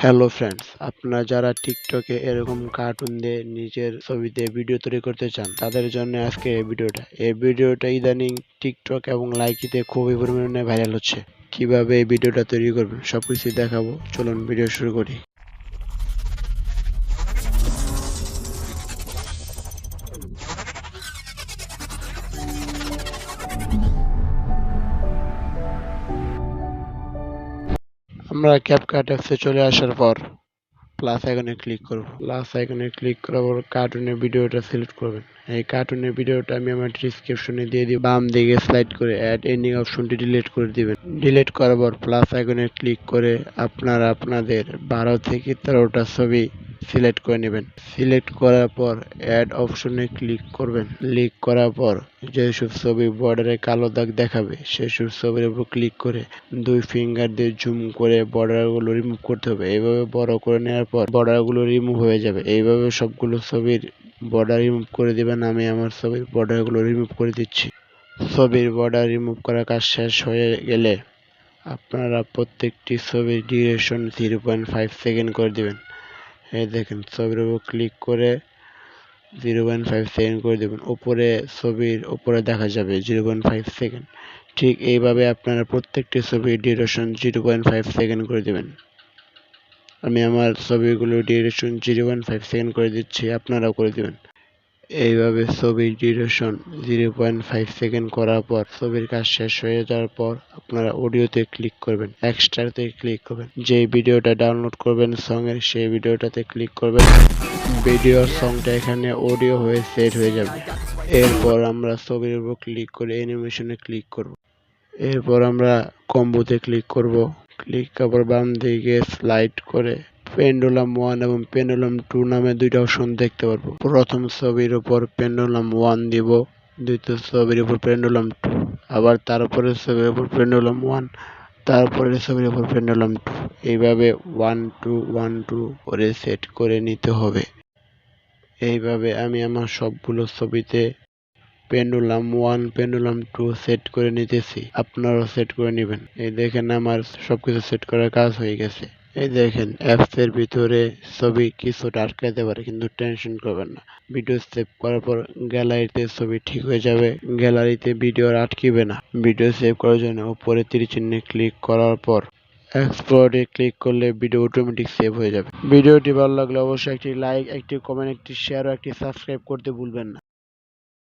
Hello friends, আপনারা যারা টিকটকে এরকম কার্টুন দিয়ে নিজের ছবিতে ভিডিও তৈরি করতে চান তাদের জন্য আজকে এই ভিডিওটা ইদানিং টিকটক এবং লাইকিতে খুবই পরিমাণে ভাইরাল হচ্ছে। কিভাবে এই ভিডিওটা তৈরি করবেন সবকিছু দেখাবো, চলুন ভিডিও শুরু করি। আমরা ক্যাপকাট অ্যাপসে চলে আসার পর প্লাস আইকনে ক্লিক করব। প্লাস আইকনে ক্লিক করার পর কার্টুনের ভিডিওটা সিলেক্ট করবেন। এই কার্টুনের ভিডিওটা আমি আমার ডিসক্রিপশনে দিয়ে দিব। বাম দিকে স্লাইড করে অ্যাড এন্ডিং অপশনটি ডিলিট করে দিবেন। ডিলিট করার পর প্লাস আইকনে ক্লিক করে আপনারা আপনাদের 12 থেকে 13টা ছবি সিলেক্ট করে নেবেন। সিলেক্ট করার পর অ্যাড অপশনে ক্লিক করবেন। ক্লিক করার পর যেসব ছবি বর্ডারে কালো দাগ দেখাবে সেসব ছবির উপর ক্লিক করে দুই ফিঙ্গার দিয়ে জুম করে বর্ডারগুলো রিমুভ করতে হবে। এইভাবে বড় করে নেওয়ার পর বর্ডারগুলো রিমুভ হয়ে যাবে। এইভাবে সবগুলো ছবির বর্ডার রিমুভ করে দিবেন। আমি আমার ছবির বর্ডারগুলো রিমুভ করে দিচ্ছি। ছবির বর্ডার রিমুভ করার কাজ শেষ হয়ে গেলে আপনারা প্রত্যেকটি ছবির ডিউরেশন 0.5 সেকেন্ড করে দিবেন। এই দেখেন, ছবির উপর ক্লিক করে 0.5 সেকেন্ড করে দেবেন। উপরে ছবির উপরে দেখা যাবে 0.5 সেকেন্ড। ঠিক এইভাবে আপনারা প্রত্যেকটি ছবির ডিউরেশন 0.5 সেকেন্ড করে দেবেন। আমি আমার ছবিগুলো ডিউরেশন 0.5 সেকেন্ড করে দিচ্ছি, আপনারাও করে দিবেন। এইভাবে ছবির ডিউরেশন 0.5 সেকেন্ড করার পর ছবির কাজ শেষ হয়ে যাওয়ার পর আপনারা অডিওতে ক্লিক করবেন, এক্সট্রাতে ক্লিক করবেন। যে ভিডিওটা ডাউনলোড করবেন সঙ্গের সেই ভিডিওটাতে ক্লিক করবেন। ভিডিওর সংটা এখানে অডিও হয়ে সেট হয়ে যাবে। এরপর আমরা ছবির উপর ক্লিক করে অ্যানিমেশনে ক্লিক করব। এরপর আমরা কম্বোতে ক্লিক করব। ক্লিক করার বাম দিকে স্লাইড করে পেন্ডুলাম 1 এবং পেন্ডুলাম 2 নামে দুইটা অপশন দেখতে পারবো। প্রথম ছবির উপর পেন্ডুলাম 1 দিব, দ্বিতীয় ছবির উপর পেন্ডুলাম 2, আবার তারপরের ছবির উপর পেন্ডুলাম 1, তারপরের ছবির উপর পেন্ডুলাম 2। এইভাবে 1 2 1 2 করে সেট করে নিতে হবে। এইভাবে আমি আমার সবগুলো ছবিতে পেন্ডুলাম 1 পেন্ডুলাম 2 সেট করে নিতেছি, আপনারাও সেট করে নেবেন। এই দেখেন আমার সবকিছু সেট করার কাজ হয়ে গেছে। এই দেখেন, অ্যাপস এর ভিতরে ছবি কিছুটা আটকাতে পারে, কিন্তু টেনশন করবেন না। ভিডিও সেভ করার পর গ্যালারিতে ছবি ঠিক হয়ে যাবে। গ্যালারিতে ভিডিও আর আটকিবে না। ভিডিও সেভ করার জন্য উপরে তীর চিহ্নে ক্লিক করার পর এক্সপোর্টে ক্লিক করলে ভিডিও অটোমেটিক সেভ হয়ে যাবে। ভিডিওটি ভালো লাগলে অবশ্যই একটি লাইক, একটি কমেন্ট, একটি শেয়ার ও একটি সাবস্ক্রাইব করতে ভুলবেন না।